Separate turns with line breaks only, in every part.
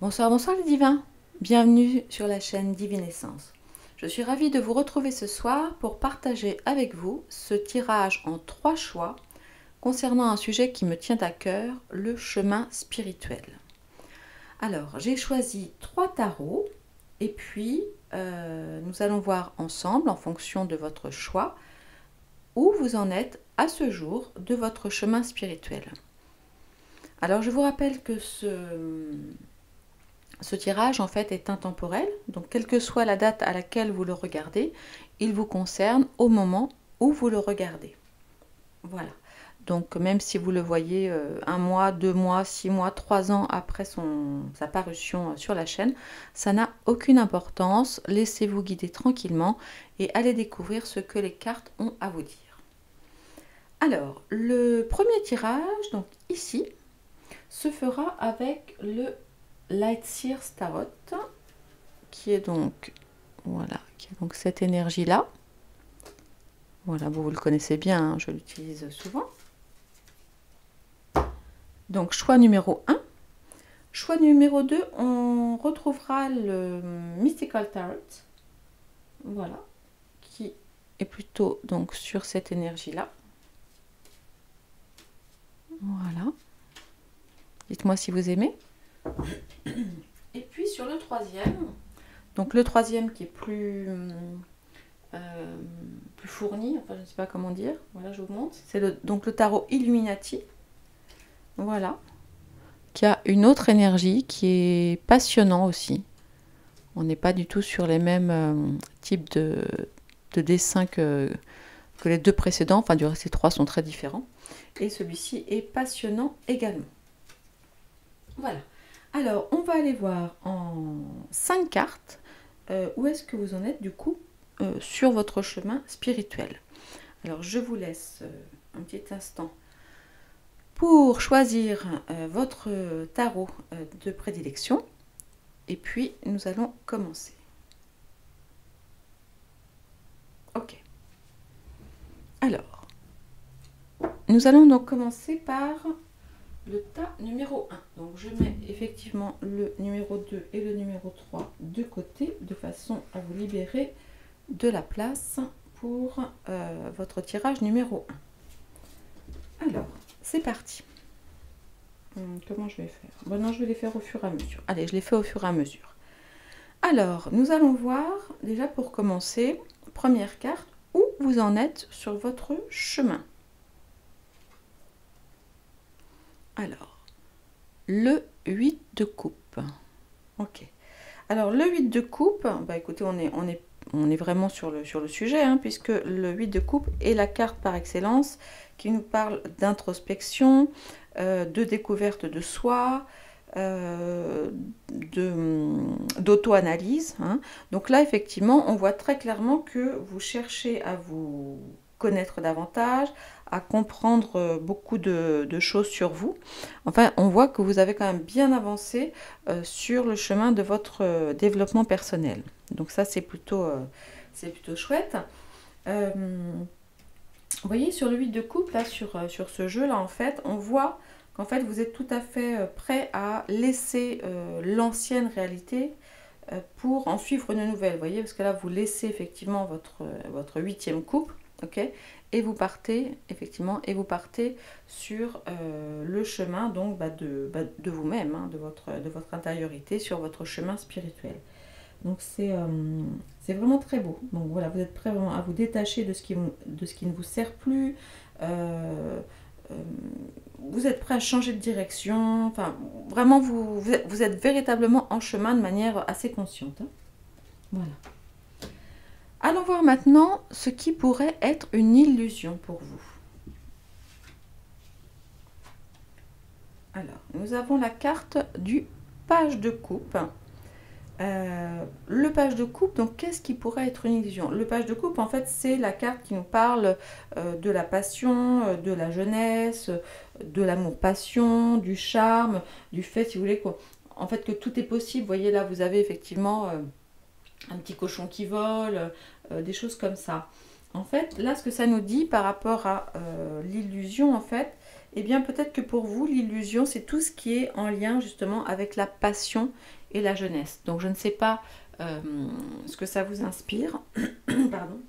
Bonsoir, bonsoir les divins. Bienvenue sur la chaîne Divinescence. Je suis ravie de vous retrouver ce soir pour partager avec vous ce tirage en 3 choix concernant un sujet qui me tient à cœur, le chemin spirituel. Alors, j'ai choisi 3 tarots et puis nous allons voir ensemble, en fonction de votre choix, où vous en êtes à ce jour de votre chemin spirituel. Alors, je vous rappelle que ce tirage, en fait, est intemporel, donc quelle que soit la date à laquelle vous le regardez, il vous concerne au moment où vous le regardez. Voilà. Donc, même si vous le voyez 1 mois, 2 mois, 6 mois, 3 ans après sa parution sur la chaîne, ça n'a aucune importance. Laissez-vous guider tranquillement et allez découvrir ce que les cartes ont à vous dire. Alors, le premier tirage, donc ici, se fera avec le Lightseer Tarot, qui est donc cette énergie là. Voilà, vous le connaissez bien, hein, je l'utilise souvent. Donc choix numéro 1. Choix numéro 2, on retrouvera le Mystical Tarot. Voilà, qui est plutôt donc sur cette énergie là. Voilà. Dites-moi si vous aimez. Et puis sur le troisième, donc le troisième qui est plus fourni, enfin je ne sais pas comment dire, voilà, je vous montre, c'est donc le tarot Illuminati, voilà, qui a une autre énergie qui est passionnant aussi. On n'est pas du tout sur les mêmes types de dessins que les deux précédents, enfin du reste ces 3 sont très différents, et celui-ci est passionnant également. Voilà. Alors, on va aller voir en 5 cartes où est-ce que vous en êtes du coup sur votre chemin spirituel. Alors, je vous laisse un petit instant pour choisir votre tarot de prédilection et puis nous allons commencer. Ok. Alors, nous allons donc commencer par le tas numéro 1. Donc je mets effectivement le numéro 2 et le numéro 3 de côté de façon à vous libérer de la place pour votre tirage numéro 1. Alors, c'est parti. Comment je vais faire? Bon, non, je vais les faire au fur et à mesure. Allez, je les fais au fur et à mesure. Alors, nous allons voir, déjà pour commencer, première carte, où vous en êtes sur votre chemin. Alors, le 8 de coupe. Ok. Alors, le 8 de coupe, bah écoutez, on est vraiment sur le sujet, hein, puisque le 8 de coupe est la carte par excellence qui nous parle d'introspection, de découverte de soi, d'auto-analyse. Hein. Donc là, effectivement, on voit très clairement que vous cherchez à vous connaître davantage, à comprendre beaucoup de choses sur vous. Enfin, on voit que vous avez quand même bien avancé sur le chemin de votre développement personnel. Donc ça, c'est plutôt chouette. Vous voyez, sur le 8 de coupe, là, sur ce jeu-là, en fait, on voit qu'en fait, vous êtes tout à fait prêt à laisser l'ancienne réalité pour en suivre une nouvelle. Vous voyez, parce que là, vous laissez effectivement votre 8e coupe, ok, et vous partez, effectivement, sur le chemin donc, de vous-même, hein, de votre intériorité, sur votre chemin spirituel. Donc c'est vraiment très beau. Donc voilà, vous êtes prêt vraiment à vous détacher de ce qui ne vous sert plus. Vous êtes prêt à changer de direction. Enfin, vraiment, vous êtes véritablement en chemin de manière assez consciente. Hein. Voilà. Allons voir maintenant ce qui pourrait être une illusion pour vous. Alors, nous avons la carte du page de coupe. Le page de coupe, donc qu'est-ce qui pourrait être une illusion? Le page de coupe, en fait, c'est la carte qui nous parle de la passion, de la jeunesse, de l'amour-passion, du charme, du fait, si vous voulez, en fait, que tout est possible. Vous voyez, là, vous avez effectivement un petit cochon qui vole, des choses comme ça. En fait, là, ce que ça nous dit par rapport à l'illusion, en fait, eh bien peut-être que pour vous, l'illusion, c'est tout ce qui est en lien justement avec la passion et la jeunesse. Donc je ne sais pas ce que ça vous inspire. Pardon.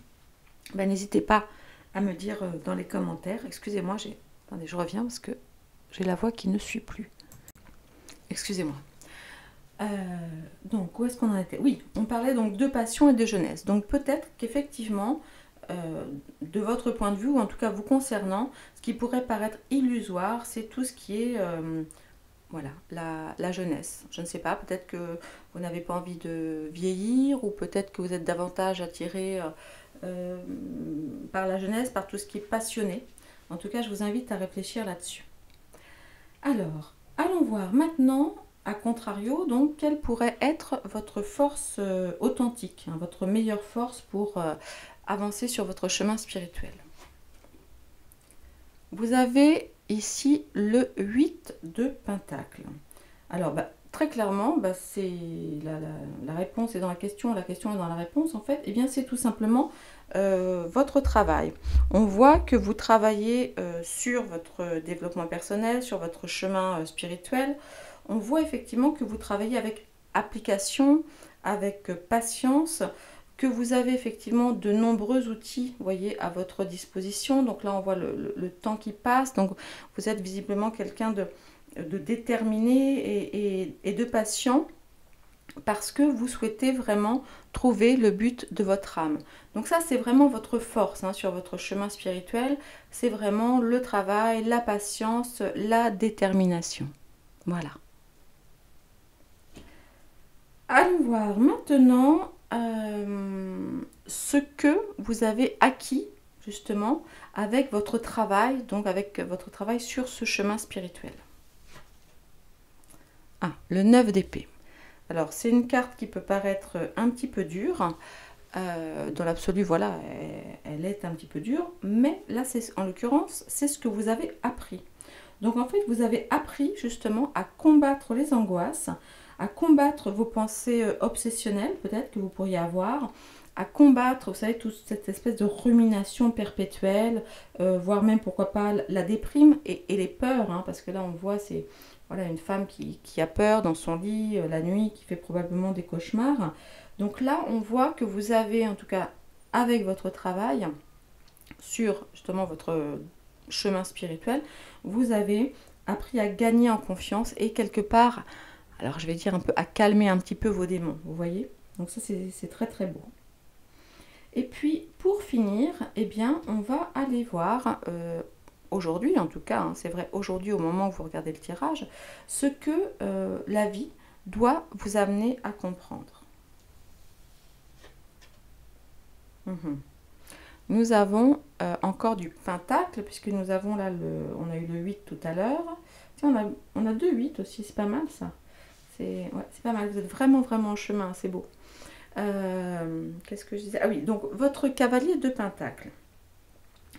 Ben, n'hésitez pas à me dire dans les commentaires. Excusez-moi, attendez, je reviens parce que j'ai la voix qui ne suit plus. Excusez-moi. Donc, où est-ce qu'on en était? Oui, on parlait donc de passion et de jeunesse. Donc, peut-être qu'effectivement, de votre point de vue, ou en tout cas vous concernant, ce qui pourrait paraître illusoire, c'est tout ce qui est voilà, la jeunesse. Je ne sais pas, peut-être que vous n'avez pas envie de vieillir, ou peut-être que vous êtes davantage attiré par la jeunesse, par tout ce qui est passionné. En tout cas, je vous invite à réfléchir là-dessus. Alors, allons voir maintenant, à contrario, donc, quelle pourrait être votre force authentique, hein, votre meilleure force pour avancer sur votre chemin spirituel. Vous avez ici le 8 de Pentacle. Alors, très clairement, c'est la réponse est dans la question est dans la réponse, en fait. Eh bien, c'est tout simplement votre travail. On voit que vous travaillez sur votre développement personnel, sur votre chemin spirituel. On voit effectivement que vous travaillez avec application, avec patience, que vous avez effectivement de nombreux outils, vous voyez, à votre disposition. Donc là, on voit le temps qui passe. Donc, vous êtes visiblement quelqu'un de déterminé et de patient, parce que vous souhaitez vraiment trouver le but de votre âme. Donc ça, c'est vraiment votre force hein, sur votre chemin spirituel. C'est vraiment le travail, la patience, la détermination. Voilà. Allons voir maintenant ce que vous avez acquis justement avec votre travail, donc avec votre travail sur ce chemin spirituel. Ah, le 9 d'épée. Alors, c'est une carte qui peut paraître un petit peu dure. Dans l'absolu, voilà, elle est un petit peu dure. Mais là, en l'occurrence, c'est ce que vous avez appris. Donc, en fait, vous avez appris justement à combattre les angoisses, à combattre vos pensées obsessionnelles, peut-être, que vous pourriez avoir, à combattre, vous savez, toute cette espèce de rumination perpétuelle, voire même, pourquoi pas, la déprime et les peurs, hein, parce que là, on voit, c'est... Voilà, une femme qui a peur dans son lit la nuit, qui fait probablement des cauchemars. Donc là, on voit que vous avez, en tout cas, avec votre travail, sur justement votre chemin spirituel, vous avez appris à gagner en confiance et quelque part, alors je vais dire un peu, à calmer un petit peu vos démons, vous voyez? Donc ça, c'est très très beau. Et puis, pour finir, eh bien, on va aller voir... aujourd'hui en tout cas, hein, c'est vrai aujourd'hui au moment où vous regardez le tirage, ce que la vie doit vous amener à comprendre. Nous avons encore du pentacle, puisque nous avons là, on a eu le 8 tout à l'heure. On a 2 8 aussi, c'est pas mal ça. C'est pas mal, vous êtes vraiment vraiment en chemin, c'est beau. Qu'est-ce que je disais? Ah oui, donc votre cavalier de pentacle.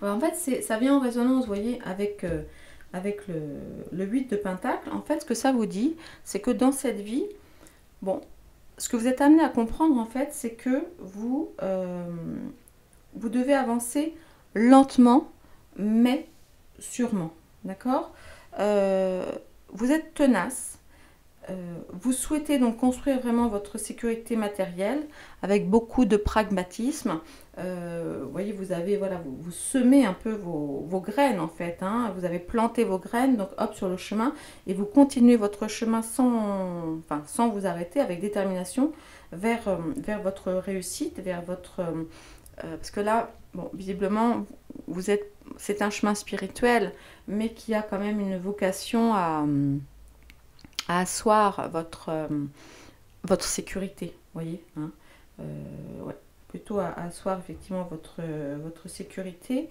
Alors, en fait, ça vient en résonance, vous voyez, avec le 8 de Pentacle. En fait, ce que ça vous dit, c'est que dans cette vie, bon, ce que vous êtes amené à comprendre, en fait, c'est que vous devez avancer lentement, mais sûrement, d'accord? Vous êtes tenace. Vous souhaitez donc construire vraiment votre sécurité matérielle avec beaucoup de pragmatisme. Vous voyez, vous avez, voilà, vous semez un peu vos graines en fait. Hein, vous avez planté vos graines, donc hop sur le chemin, et vous continuez votre chemin sans vous arrêter, avec détermination, vers votre réussite, vers votre... parce que là, bon, visiblement, c'est un chemin spirituel, mais qui a quand même une vocation à asseoir votre sécurité, vous voyez, hein, ouais, plutôt à asseoir effectivement votre sécurité.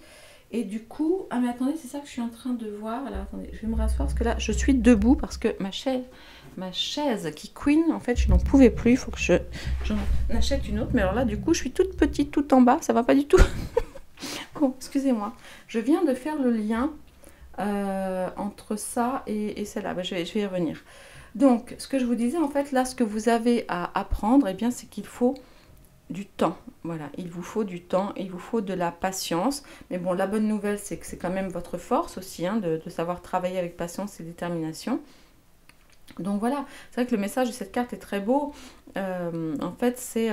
Et du coup, ah mais attendez, c'est ça que je suis en train de voir. Alors attendez, je vais me rasseoir parce que là, je suis debout parce que ma chaise qui couine, en fait, je n'en pouvais plus. Il faut que j'en achète une autre. Mais alors là, du coup, je suis toute petite, tout en bas, ça va pas du tout. Bon, excusez-moi. Je viens de faire le lien entre ça et celle-là. Je vais y revenir. Donc, ce que je vous disais, en fait, là, ce que vous avez à apprendre, eh bien, c'est qu'il faut du temps. Voilà, il vous faut du temps, il vous faut de la patience. Mais bon, la bonne nouvelle, c'est que c'est quand même votre force aussi, hein, de savoir travailler avec patience et détermination. Donc voilà, c'est vrai que le message de cette carte est très beau. En fait, c'est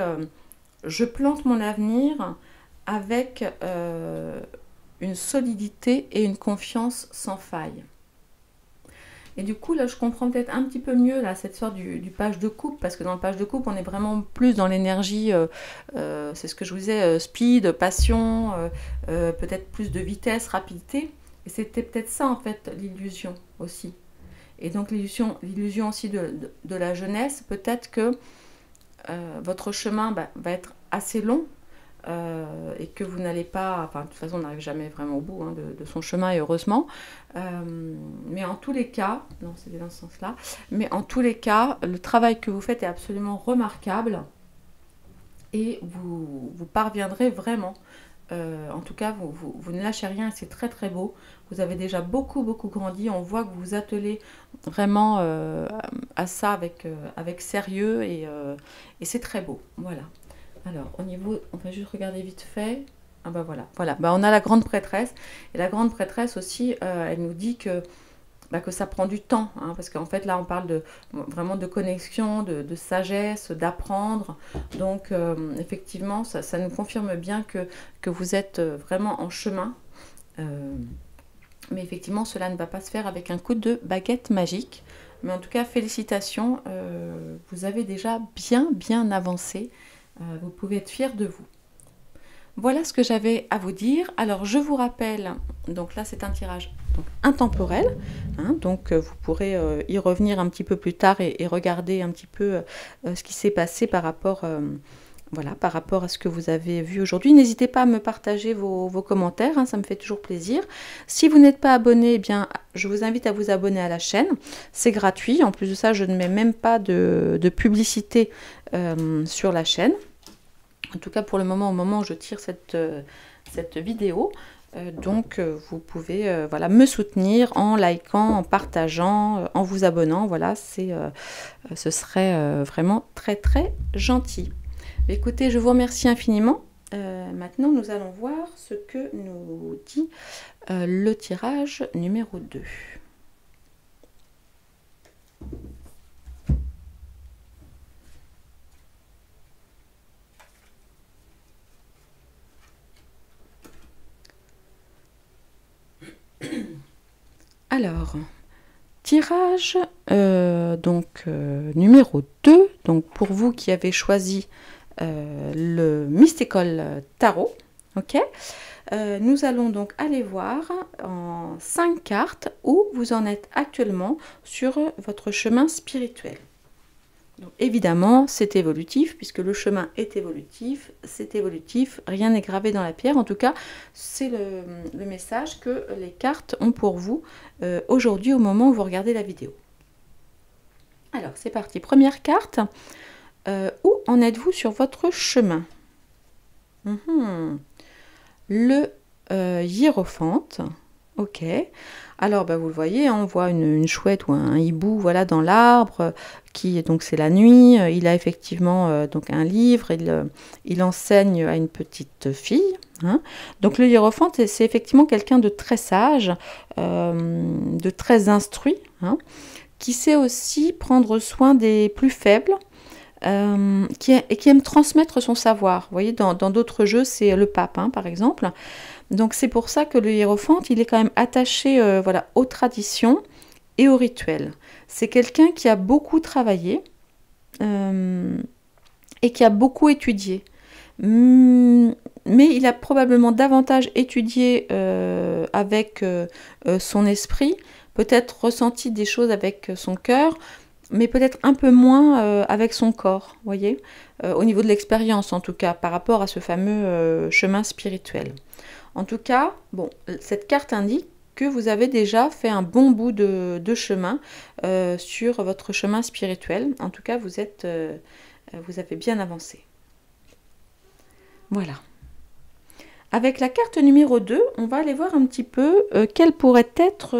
je plante mon avenir avec une solidité et une confiance sans faille. Et du coup, là, je comprends peut-être un petit peu mieux là, cette sorte du page de coupe, parce que dans le page de coupe, on est vraiment plus dans l'énergie, c'est ce que je vous disais, speed, passion, peut-être plus de vitesse, rapidité. Et c'était peut-être ça, en fait, l'illusion aussi. Et donc, l'illusion aussi de la jeunesse, peut-être que votre chemin va être assez long, et que vous n'allez pas, enfin de toute façon on n'arrive jamais vraiment au bout hein, de son chemin et heureusement, mais en tous les cas, non c'était dans ce sens là, mais en tous les cas le travail que vous faites est absolument remarquable et vous parviendrez vraiment, en tout cas vous ne lâchez rien et c'est très très beau, vous avez déjà beaucoup grandi, on voit que vous vous attelez vraiment à ça avec sérieux et c'est très beau, voilà. Alors, au niveau, on va juste regarder vite fait. Ah bah voilà, on a la grande prêtresse. Et la grande prêtresse aussi, elle nous dit que ça prend du temps. Hein, parce qu'en fait, là, on parle vraiment de connexion, de sagesse, d'apprendre. Donc, effectivement, ça nous confirme bien que vous êtes vraiment en chemin. Mais effectivement, cela ne va pas se faire avec un coup de baguette magique. Mais en tout cas, félicitations. Vous avez déjà bien avancé. Vous pouvez être fiers de vous. Voilà ce que j'avais à vous dire. Alors je vous rappelle, donc là c'est un tirage donc, intemporel, hein, donc vous pourrez y revenir un petit peu plus tard et regarder un petit peu ce qui s'est passé par rapport, voilà, par rapport à ce que vous avez vu aujourd'hui. N'hésitez pas à me partager vos commentaires, hein, ça me fait toujours plaisir. Si vous n'êtes pas abonné, eh bien, je vous invite à vous abonner à la chaîne. C'est gratuit. En plus de ça, je ne mets même pas de publicité sur la chaîne. En tout cas, pour le moment, au moment où je tire cette vidéo. Donc, vous pouvez voilà, me soutenir en likant, en partageant, en vous abonnant. Voilà, ce serait vraiment très gentil. Écoutez, je vous remercie infiniment. Maintenant, nous allons voir ce que nous dit le tirage numéro 2. Alors, tirage numéro 2, donc pour vous qui avez choisi le Mystical Tarot, ok, nous allons donc aller voir en 5 cartes où vous en êtes actuellement sur votre chemin spirituel. Donc, évidemment, c'est évolutif, puisque le chemin est évolutif, c'est évolutif, rien n'est gravé dans la pierre. En tout cas, c'est le message que les cartes ont pour vous aujourd'hui, au moment où vous regardez la vidéo. Alors, c'est parti. Première carte, où en êtes-vous sur votre chemin? Le hiérophante, ok. Alors, vous le voyez, on voit une chouette ou un hibou, voilà, dans l'arbre, donc c'est la nuit. Il a effectivement donc un livre, il enseigne à une petite fille. Hein. Donc le hiérophante, c'est effectivement quelqu'un de très sage, de très instruit, hein, qui sait aussi prendre soin des plus faibles. Qui aime transmettre son savoir. Vous voyez, dans d'autres jeux, c'est le pape, hein, par exemple. Donc c'est pour ça que le hiérophante, il est quand même attaché voilà, aux traditions et aux rituels. C'est quelqu'un qui a beaucoup travaillé et qui a beaucoup étudié. Mais il a probablement davantage étudié avec son esprit, peut-être ressenti des choses avec son cœur, mais peut-être un peu moins avec son corps, voyez, au niveau de l'expérience en tout cas, par rapport à ce fameux chemin spirituel. En tout cas, bon, cette carte indique que vous avez déjà fait un bon bout de chemin sur votre chemin spirituel. En tout cas, vous avez bien avancé. Voilà. Avec la carte numéro 2, on va aller voir un petit peu quelle pourrait être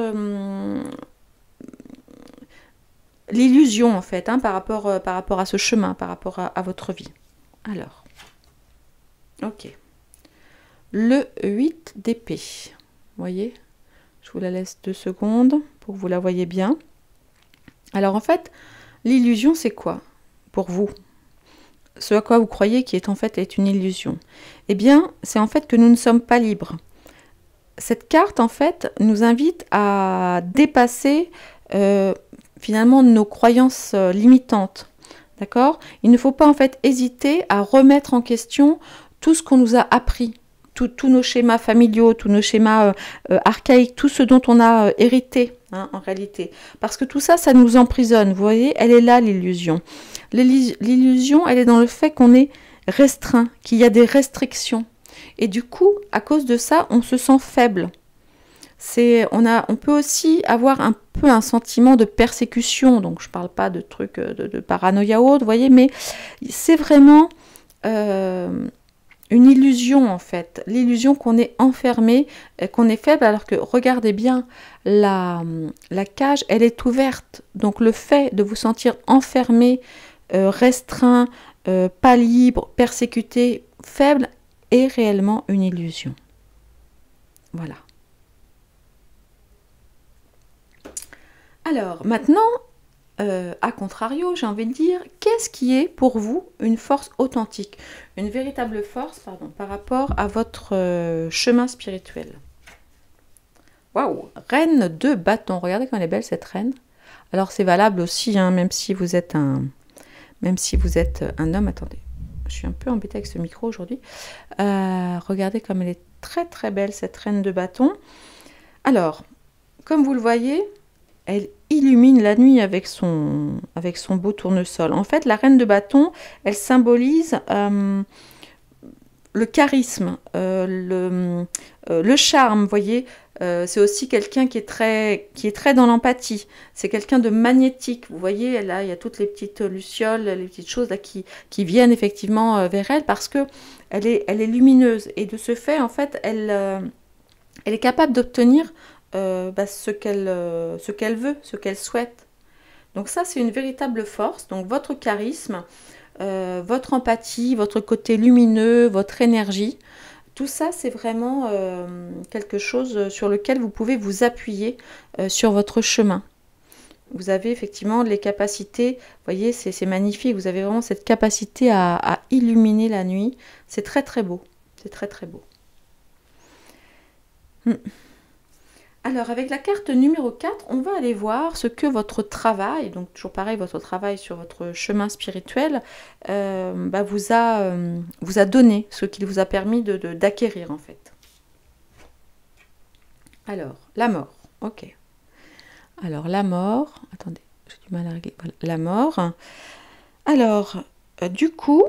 l'illusion en fait, hein, par rapport à ce chemin, par rapport à votre vie. Alors, Ok. Le 8 d'épée. Vous voyez? Je vous la laisse 2 secondes pour que vous la voyez bien. Alors en fait, l'illusion c'est quoi pour vous? Ce à quoi vous croyez qui est en fait est une illusion. Eh bien, c'est en fait que nous ne sommes pas libres. Cette carte en fait nous invite à dépasser finalement nos croyances limitantes. D'accord? Il ne faut pas en fait hésiter à remettre en question tout ce qu'on nous a appris. Tous nos schémas familiaux, tous nos schémas archaïques, tout ce dont on a hérité hein, en réalité. Parce que tout ça, ça nous emprisonne. Vous voyez, elle est là l'illusion. L'illusion, elle est dans le fait qu'on est restreint, qu'il y a des restrictions. Et du coup, à cause de ça, on se sent faible. On peut aussi avoir un peu un sentiment de persécution. Donc, je ne parle pas de trucs de paranoïa ou autre, vous voyez, mais c'est vraiment... une illusion en fait, l'illusion qu'on est enfermé, qu'on est faible, alors que regardez bien, la cage, elle est ouverte. Donc le fait de vous sentir enfermé, restreint, pas libre, persécuté, faible, est réellement une illusion. Voilà. Alors maintenant, à contrario, j'ai envie de dire, qu'est-ce qui est pour vous une force authentique, une véritable force par rapport à votre chemin spirituel? Waouh, reine de bâton, regardez comme elle est belle cette reine. Alors c'est valable aussi, hein, même si vous êtes un homme. Attendez, je suis un peu embêtée avec ce micro aujourd'hui. Regardez comme elle est très très belle cette reine de bâton. Alors, comme vous le voyez, elle illumine la nuit avec son beau tournesol. En fait, la reine de bâton, elle symbolise le charisme, le charme, vous voyez. C'est aussi quelqu'un qui est très dans l'empathie. C'est quelqu'un de magnétique. Vous voyez, là, il y a toutes les petites lucioles, les petites choses là, qui viennent effectivement vers elle parce que elle est lumineuse. Et de ce fait, en fait, elle est capable d'obtenir ce qu'elle veut, ce qu'elle souhaite. Donc ça, c'est une véritable force. Donc votre charisme, votre empathie, votre côté lumineux, votre énergie, tout ça, c'est vraiment quelque chose sur lequel vous pouvez vous appuyer sur votre chemin. Vous avez effectivement les capacités, vous voyez, c'est magnifique, vous avez vraiment cette capacité à illuminer la nuit. C'est très très beau, c'est très très beau. Alors, avec la carte numéro 4, on va aller voir ce que votre travail, donc toujours pareil, votre travail sur votre chemin spirituel, vous a donné, ce qu'il vous a permis d'acquérir en fait. Alors, la mort, ok. Alors, la mort, attendez, j'ai du mal à régler, voilà, la mort. Alors, du coup,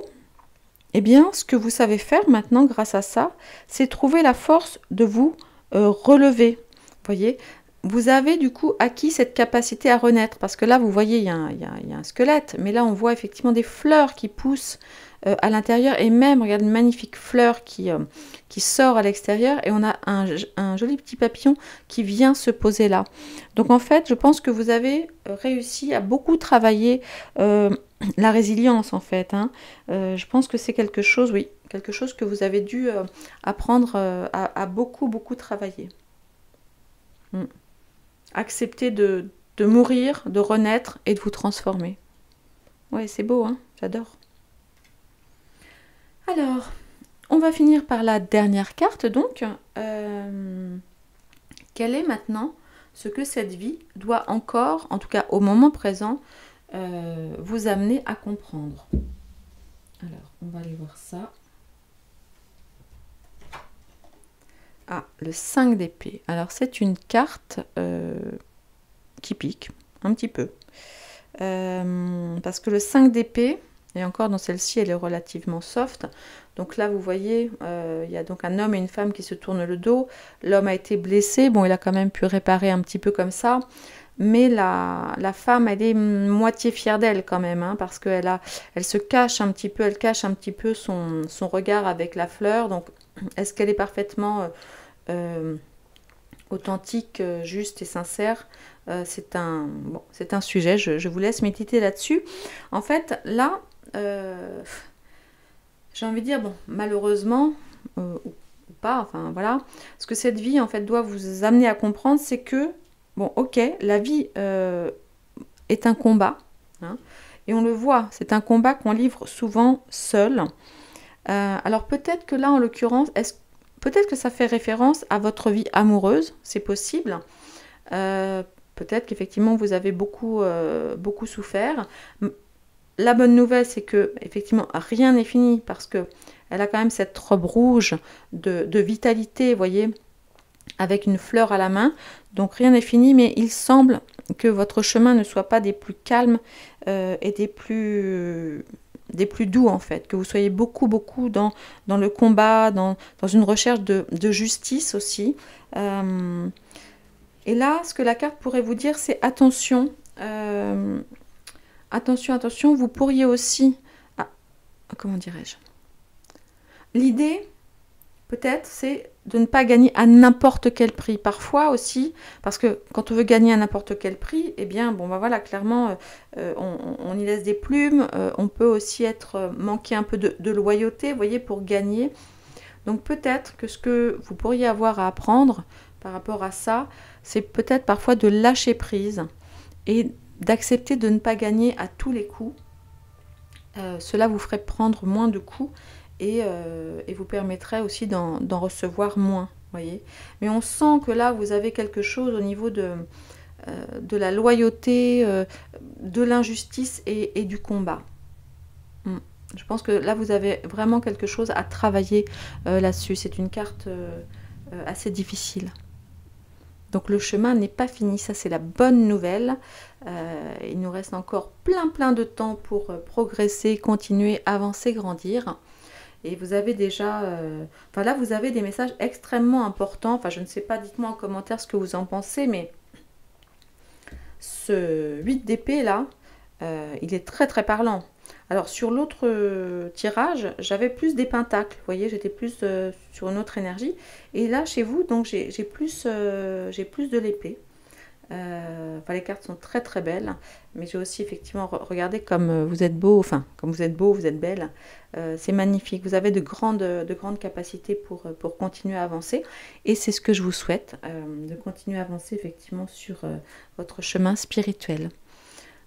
eh bien, ce que vous savez faire maintenant grâce à ça, c'est trouver la force de vous relever. Voyez, vous avez du coup acquis cette capacité à renaître, parce que là vous voyez il y a un squelette, mais là on voit effectivement des fleurs qui poussent à l'intérieur, et même regarde une magnifique fleur qui sort à l'extérieur, et on a un joli petit papillon qui vient se poser là. Donc en fait je pense que vous avez réussi à beaucoup travailler la résilience en fait, hein. Je pense que c'est quelque chose, oui, quelque chose que vous avez dû apprendre à beaucoup travailler. Accepter de mourir, de renaître et de vous transformer. Ouais, c'est beau, hein, j'adore. Alors, on va finir par la dernière carte, donc. Quel est maintenant ce que cette vie doit encore, en tout cas au moment présent, vous amener à comprendre? Alors, on va aller voir ça. Ah, le 5 d'épée. Alors, c'est une carte qui pique un petit peu. Parce que le 5 d'épée, et encore dans celle-ci, elle est relativement soft. Donc là, vous voyez, il y a donc un homme et une femme qui se tournent le dos. L'homme a été blessé. Bon, il a quand même pu réparer un petit peu comme ça. Mais la femme, elle est moitié fière d'elle quand même, hein, parce qu'elle se cache un petit peu, elle cache un petit peu son regard avec la fleur. Donc, est-ce qu'elle est parfaitement authentique, juste et sincère? C'est un sujet, je vous laisse méditer là-dessus. En fait, là, j'ai envie de dire, bon, malheureusement, ou pas, enfin voilà, ce que cette vie en fait doit vous amener à comprendre, c'est que, bon, ok, la vie est un combat, hein, et on le voit, c'est un combat qu'on livre souvent seul. Alors peut-être que là, en l'occurrence, peut-être que ça fait référence à votre vie amoureuse, c'est possible. Peut-être qu'effectivement vous avez beaucoup souffert. La bonne nouvelle, c'est que effectivement rien n'est fini parce que elle a quand même cette robe rouge de vitalité, vous voyez, avec une fleur à la main. Donc rien n'est fini, mais il semble que votre chemin ne soit pas des plus calmes et des plus doux en fait, que vous soyez beaucoup dans le combat, dans une recherche de justice aussi. Et là, ce que la carte pourrait vous dire, c'est attention, attention, vous pourriez aussi, comment dirais-je, l'idée peut-être c'est de ne pas gagner à n'importe quel prix. Parfois aussi, parce que quand on veut gagner à n'importe quel prix, eh bien, bon, bah voilà, clairement, on y laisse des plumes. On peut aussi manquer un peu de loyauté, vous voyez, pour gagner. Donc peut-être que ce que vous pourriez avoir à apprendre par rapport à ça, c'est peut-être parfois de lâcher prise et d'accepter de ne pas gagner à tous les coups. Cela vous ferait prendre moins de coups et vous permettrait aussi d'en recevoir moins, voyez. Mais on sent que là, vous avez quelque chose au niveau de la loyauté, de l'injustice et du combat. Je pense que là, vous avez vraiment quelque chose à travailler là-dessus. C'est une carte assez difficile. Donc le chemin n'est pas fini, ça c'est la bonne nouvelle. Il nous reste encore plein de temps pour progresser, continuer, avancer, grandir. Et vous avez déjà... Enfin là, vous avez des messages extrêmement importants. Enfin, je ne sais pas, dites-moi en commentaire ce que vous en pensez, mais ce 8 d'épée là, il est très parlant. Alors sur l'autre tirage, j'avais plus des pentacles, vous voyez, j'étais plus sur une autre énergie. Et là, chez vous, donc j'ai plus de l'épée. Enfin, les cartes sont très belles, mais j'ai aussi effectivement regardé comme vous êtes beau, enfin, comme vous êtes beau, vous êtes belle. C'est magnifique, vous avez de grandes capacités pour continuer à avancer. Et c'est ce que je vous souhaite, de continuer à avancer effectivement sur votre chemin spirituel.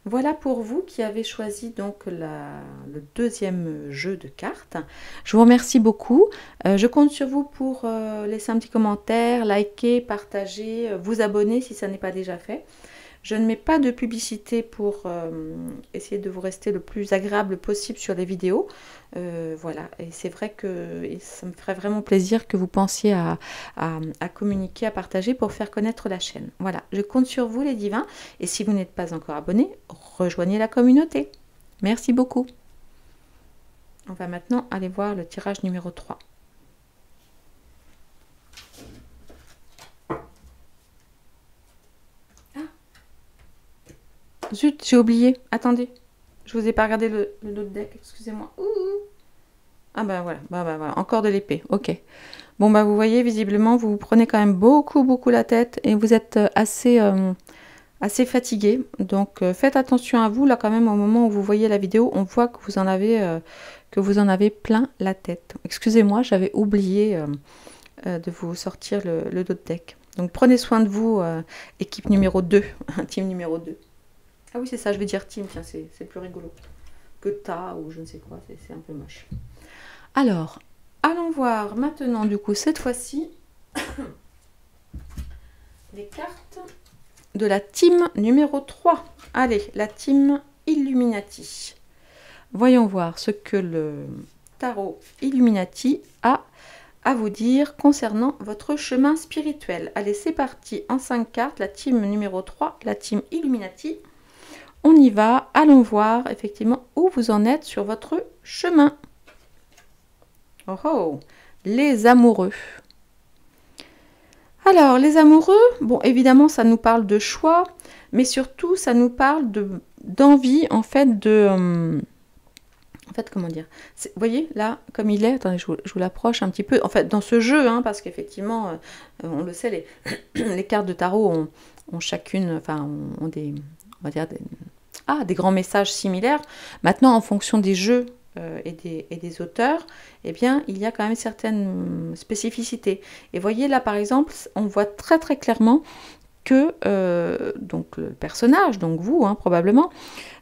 Voilà pour vous qui avez choisi donc le deuxième jeu de cartes. Je vous remercie beaucoup. Je compte sur vous pour laisser un petit commentaire, liker, partager, vous abonner si ça n'est pas déjà fait. Je ne mets pas de publicité pour essayer de vous rester le plus agréable possible sur les vidéos. Voilà, et c'est vrai que ça me ferait vraiment plaisir que vous pensiez à communiquer, à partager pour faire connaître la chaîne. Voilà, je compte sur vous les divins. Et si vous n'êtes pas encore abonné, rejoignez la communauté. Merci beaucoup. On va maintenant aller voir le tirage numéro 3. Zut, j'ai oublié. Attendez. Je vous ai pas regardé le autre deck. Excusez-moi. Ah bah voilà. Voilà. Encore de l'épée. Ok. Bon bah vous voyez, visiblement, vous prenez quand même beaucoup la tête et vous êtes assez fatigué. Donc faites attention à vous. Là quand même, au moment où vous voyez la vidéo, on voit que vous en avez plein la tête. Excusez-moi, j'avais oublié de vous sortir le autre deck. Donc prenez soin de vous, équipe numéro 2, team numéro 2. Ah oui, c'est ça, je vais dire team, tiens, c'est plus rigolo que ta ou je ne sais quoi, c'est un peu moche. Alors, allons voir maintenant, du coup, cette fois-ci, les cartes de la team numéro 3. Allez, la team Illuminati. Voyons voir ce que le tarot Illuminati a à vous dire concernant votre chemin spirituel. Allez, c'est parti, en 5 cartes, la team numéro 3, la team Illuminati. On y va, allons voir effectivement où vous en êtes sur votre chemin. Oh, les amoureux. Alors, les amoureux, bon, évidemment, ça nous parle de choix, mais surtout, ça nous parle d'envie, en fait, comment dire, vous voyez, là, comme il est, attendez, je vous l'approche un petit peu, en fait, dans ce jeu, hein, parce qu'effectivement, on le sait, les cartes de tarot ont chacune, enfin, ont des, on va dire, des grands messages similaires. Maintenant, en fonction des jeux et des auteurs, eh bien, il y a quand même certaines spécificités. Et voyez là, par exemple, on voit très très clairement que donc le personnage, donc vous probablement,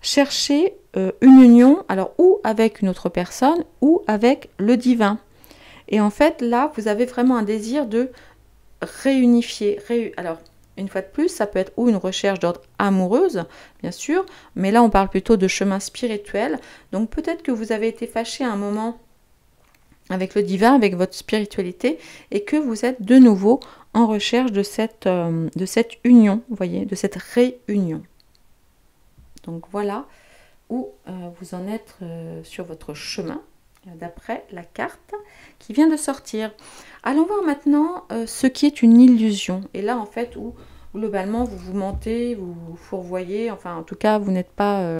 cherchez une union, alors ou avec une autre personne ou avec le divin. Et en fait, là, vous avez vraiment un désir de réunifier. Alors, une fois de plus, ça peut être ou une recherche d'ordre amoureuse, bien sûr, mais là, on parle plutôt de chemin spirituel. Donc, peut-être que vous avez été fâché à un moment avec le divin, avec votre spiritualité, et que vous êtes de nouveau en recherche de cette union, vous voyez, de cette réunion. Donc, voilà où vous en êtes sur votre chemin, d'après la carte qui vient de sortir. Allons voir maintenant ce qui est une illusion. Et là, en fait, où globalement, vous vous mentez, vous vous fourvoyez, enfin, en tout cas, vous n'êtes pas...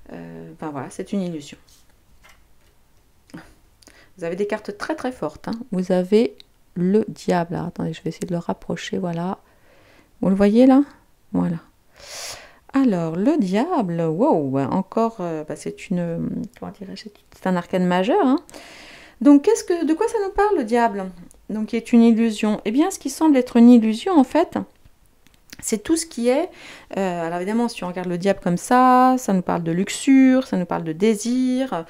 enfin, voilà, c'est une illusion. Vous avez des cartes très, très fortes. Hein. Vous avez le diable. Alors, attendez, je vais essayer de le rapprocher, voilà. Vous le voyez, là? Voilà. Alors, le diable, wow, encore, c'est une... comment dirais-je? C'est un arcane majeur, hein. Donc, de quoi ça nous parle, le diable? Donc, qui est une illusion. Eh bien, ce qui semble être une illusion, en fait, c'est tout ce qui est... alors, évidemment, si on regarde le diable comme ça nous parle de luxure, ça nous parle de désir,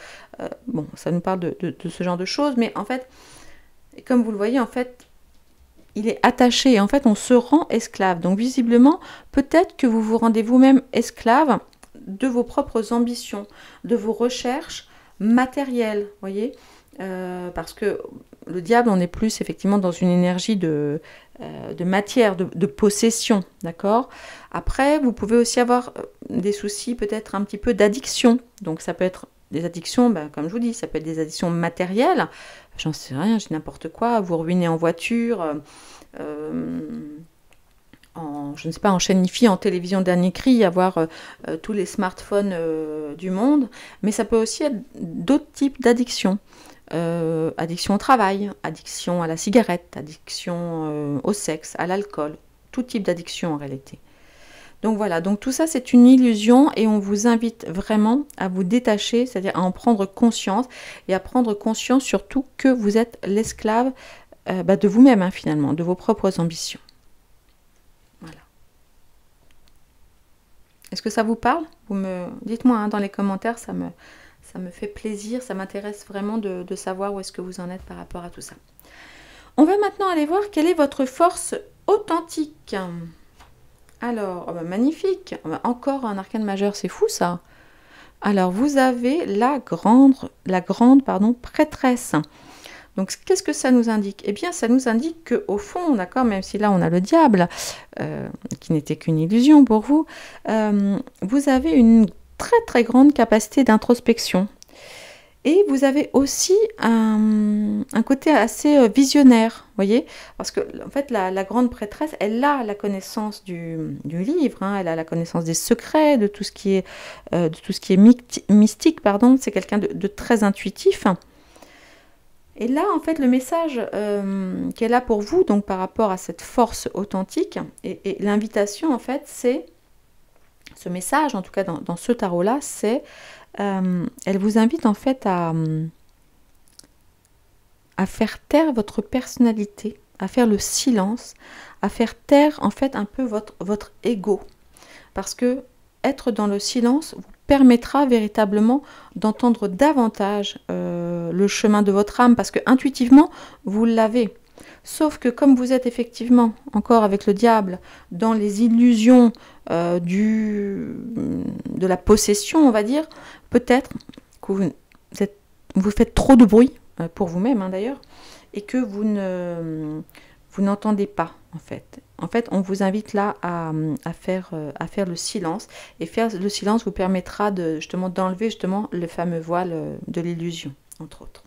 bon, ça nous parle de ce genre de choses, mais en fait, comme vous le voyez, en fait, il est attaché, et en fait, on se rend esclave. Donc, visiblement, peut-être que vous vous rendez vous-même esclave de vos propres ambitions, de vos recherches matérielles, vous voyez, parce que le diable, on est plus effectivement dans une énergie de matière, de possession, d'accord? Après, vous pouvez aussi avoir des soucis, peut-être un petit peu d'addiction. Donc, ça peut être des addictions, comme je vous dis, ça peut être des addictions matérielles. J'en sais rien, j'ai n'importe quoi, vous ruinez en voiture, je ne sais pas, en chaîne IFI, en télévision dernier cri, avoir tous les smartphones du monde. Mais ça peut aussi être d'autres types d'addictions. Addiction au travail, addiction à la cigarette, addiction au sexe, à l'alcool, tout type d'addiction en réalité. Donc voilà, donc tout ça c'est une illusion et on vous invite vraiment à vous détacher, c'est-à-dire à en prendre conscience et à prendre conscience surtout que vous êtes l'esclave de vous-même finalement, de vos propres ambitions. Voilà. Est-ce que ça vous parle? Dites-moi dans les commentaires, ça me fait plaisir, ça m'intéresse vraiment de savoir où est-ce que vous en êtes par rapport à tout ça. On va maintenant aller voir quelle est votre force authentique. Alors, magnifique, encore un arcane majeur, c'est fou ça. Alors, vous avez la grande prêtresse. Donc, qu'est-ce que ça nous indique? Eh bien, ça nous indique qu'au fond, d'accord, même si là on a le diable, qui n'était qu'une illusion pour vous, vous avez une très très grande capacité d'introspection. Et vous avez aussi un côté assez visionnaire, voyez, parce que en fait la grande prêtresse, elle a la connaissance du livre, elle a la connaissance des secrets, de tout ce qui est mystique, pardon. C'est quelqu'un de très intuitif. Et là, en fait, le message qu'elle a pour vous, donc par rapport à cette force authentique, et l'invitation, en fait, c'est ce message, en tout cas dans ce tarot-là, c'est elle vous invite en fait à faire taire votre personnalité, à faire le silence, à faire taire en fait un peu votre ego. Parce que être dans le silence vous permettra véritablement d'entendre davantage le chemin de votre âme, parce que intuitivement, vous l'avez. Sauf que comme vous êtes effectivement, encore avec le diable, dans les illusions de la possession, on va dire, peut-être que vous faites trop de bruit, pour vous-même d'ailleurs, et que vous n'entendez pas, en fait. En fait, on vous invite là à faire le silence, et faire le silence vous permettra d'enlever justement le fameux voile de l'illusion, entre autres.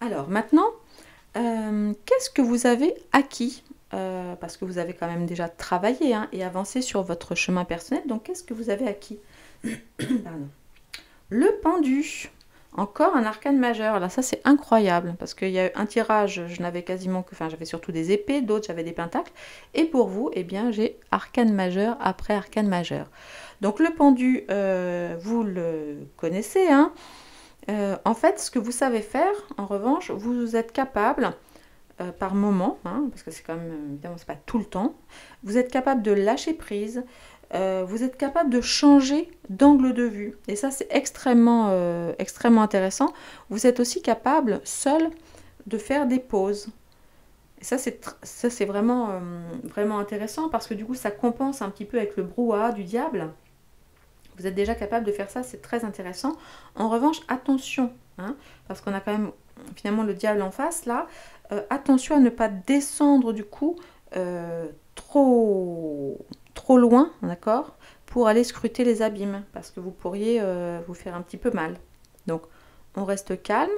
Alors, maintenant, qu'est-ce que vous avez acquis parce que vous avez quand même déjà travaillé et avancé sur votre chemin personnel. Donc, qu'est-ce que vous avez acquis? Pardon. Le pendu. Encore un arcane majeur. Là, ça, c'est incroyable parce qu'il y a eu un tirage, je n'avais quasiment que... Enfin, j'avais surtout des épées, d'autres, j'avais des pentacles. Et pour vous, eh bien, j'ai arcane majeur après arcane majeur. Donc le pendu, vous le connaissez, hein. En fait, ce que vous savez faire, en revanche, vous êtes capable, par moment, hein, parce que c'est quand même, évidemment, c'est pas tout le temps, vous êtes capable de lâcher prise, vous êtes capable de changer d'angle de vue. Et ça, c'est extrêmement, extrêmement intéressant. Vous êtes aussi capable, seul, de faire des pauses. Et ça, c'est vraiment, vraiment intéressant parce que du coup, ça compense un petit peu avec le brouhaha du diable. Vous êtes déjà capable de faire ça, c'est très intéressant. En revanche, attention, hein, parce qu'on a quand même finalement le diable en face là. Attention à ne pas descendre du coup trop loin, d'accord, pour aller scruter les abîmes, parce que vous pourriez vous faire un petit peu mal. Donc, on reste calme,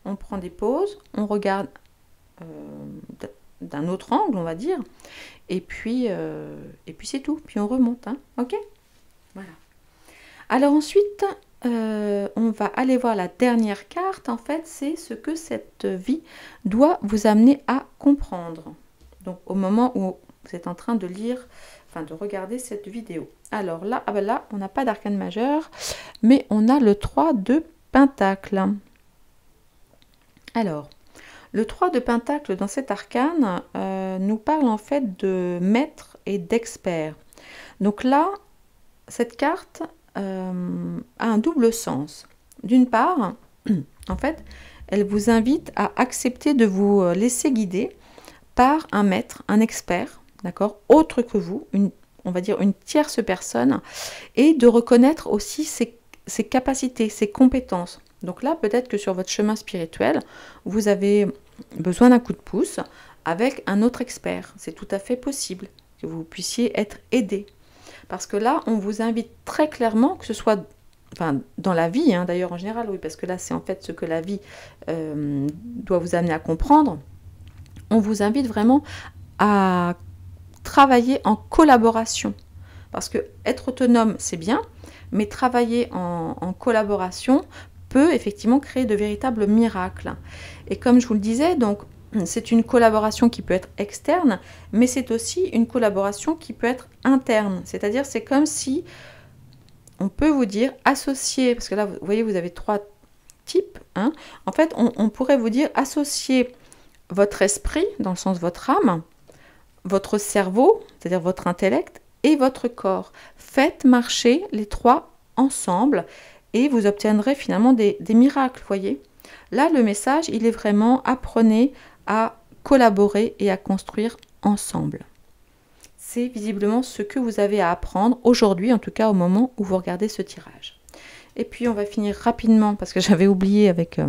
on prend des pauses, on regarde d'un autre angle, on va dire, et puis c'est tout. Puis on remonte, hein, ok? Voilà. Alors ensuite, on va aller voir la dernière carte. En fait, c'est ce que cette vie doit vous amener à comprendre. Donc, au moment où vous êtes en train de lire, enfin de regarder cette vidéo. Alors là, ah ben là on n'a pas d'arcane majeur, mais on a le 3 de Pentacle. Alors, le 3 de Pentacle dans cet arcane nous parle en fait de maître et d'expert. Donc là, cette carte a un double sens. D'une part, en fait, elle vous invite à accepter de vous laisser guider par un maître, un expert, d'accord, autre que vous, on va dire une tierce personne, et de reconnaître aussi ses capacités, ses compétences. Donc là, peut-être que sur votre chemin spirituel, vous avez besoin d'un coup de pouce avec un autre expert. C'est tout à fait possible que vous puissiez être aidé. Parce que là, on vous invite très clairement, que ce soit enfin, dans la vie, hein, d'ailleurs en général, oui, parce que là, c'est en fait ce que la vie doit vous amener à comprendre. On vous invite vraiment à travailler en collaboration. Parce que être autonome, c'est bien, mais travailler en collaboration peut effectivement créer de véritables miracles. Et comme je vous le disais, donc, c'est une collaboration qui peut être externe, mais c'est aussi une collaboration qui peut être interne. C'est-à-dire, c'est comme si on peut vous dire associer, parce que là, vous voyez, vous avez 3 types. Hein. En fait, on pourrait vous dire associer votre esprit, dans le sens votre âme, votre cerveau, c'est-à-dire votre intellect, et votre corps. Faites marcher les 3 ensemble et vous obtiendrez finalement des miracles, voyez. Là, le message, il est vraiment apprenez à collaborer et à construire ensemble. C'est visiblement ce que vous avez à apprendre aujourd'hui, en tout cas au moment où vous regardez ce tirage. Et puis, on va finir rapidement, parce que j'avais oublié avec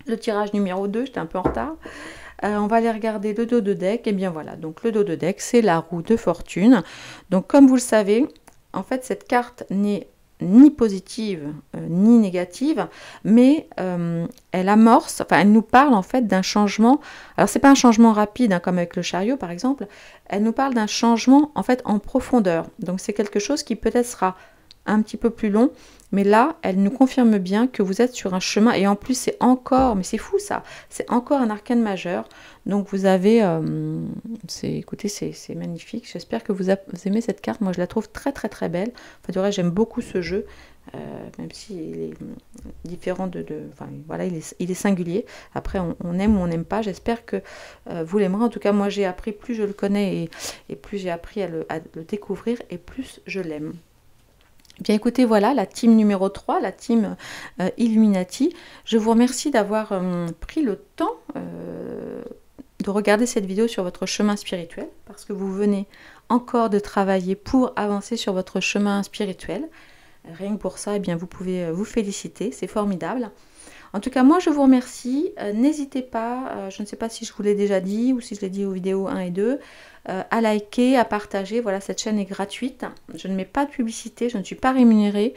le tirage numéro 2, j'étais un peu en retard. On va aller regarder le dos de deck. Et bien voilà, donc le dos de deck, c'est la roue de fortune. Donc comme vous le savez, en fait, cette carte n'est ni positive ni négative, mais elle amorce, enfin elle nous parle en fait d'un changement. Alors c'est pas un changement rapide, hein, comme avec le chariot par exemple. Elle nous parle d'un changement en fait en profondeur. Donc c'est quelque chose qui peut-être sera un petit peu plus long, mais là, elle nous confirme bien que vous êtes sur un chemin, et en plus, c'est encore, mais c'est fou ça, c'est encore un arcane majeur, donc vous avez, écoutez, c'est magnifique, j'espère que vous aimez cette carte, moi je la trouve très très très belle, enfin, de vrai, j'aime beaucoup ce jeu, même s'il est différent enfin, voilà, il est singulier, après on aime ou on n'aime pas, j'espère que vous l'aimerez, en tout cas, moi j'ai appris, plus je le connais, et plus j'ai appris à le découvrir, et plus je l'aime. Bien écoutez, voilà la team numéro 3, la team Illuminati. Je vous remercie d'avoir pris le temps de regarder cette vidéo sur votre chemin spirituel, parce que vous venez encore de travailler pour avancer sur votre chemin spirituel. Rien que pour ça, eh bien, vous pouvez vous féliciter, c'est formidable. En tout cas, moi, je vous remercie. N'hésitez pas, je ne sais pas si je vous l'ai déjà dit ou si je l'ai dit aux vidéos 1 et 2, à liker, à partager. Voilà, cette chaîne est gratuite. Je ne mets pas de publicité, je ne suis pas rémunérée.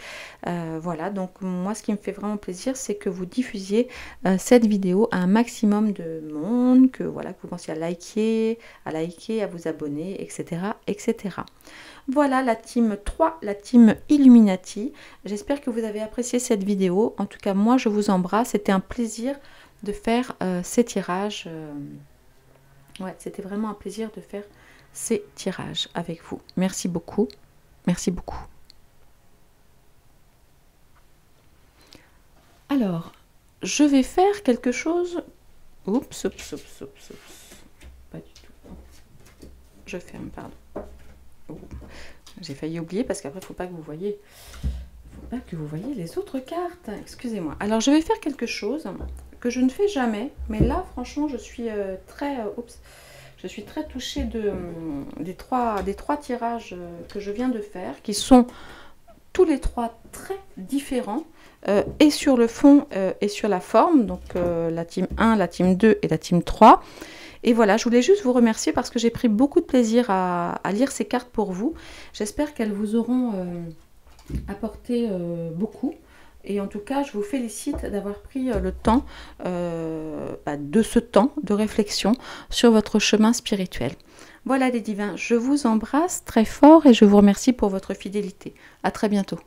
Voilà, donc moi, ce qui me fait vraiment plaisir, c'est que vous diffusiez cette vidéo à un maximum de monde, que voilà, que vous pensiez à liker, à vous abonner, etc., etc. Voilà la team 3, la team Illuminati. J'espère que vous avez apprécié cette vidéo. En tout cas, moi, je vous embrasse. C'était un plaisir de faire ces tirages. Ouais, c'était vraiment un plaisir de faire ces tirages avec vous. Merci beaucoup. Merci beaucoup. Alors, je vais faire quelque chose... Oups, oups, oups, oups, oups. Pas du tout. Je ferme, pardon. Oh. J'ai failli oublier parce qu'après, il ne faut pas que vous voyez... Faut pas que vous voyez les autres cartes. Excusez-moi. Alors, je vais faire quelque chose que je ne fais jamais. Mais là, franchement, je suis je suis très touchée des trois tirages que je viens de faire, qui sont tous les trois très différents, et sur le fond et sur la forme, donc la team 1, la team 2 et la team 3. Et voilà, je voulais juste vous remercier parce que j'ai pris beaucoup de plaisir à lire ces cartes pour vous. J'espère qu'elles vous auront apporté beaucoup. Et en tout cas, je vous félicite d'avoir pris le temps, de ce temps de réflexion sur votre chemin spirituel. Voilà les divins, je vous embrasse très fort et je vous remercie pour votre fidélité. À très bientôt.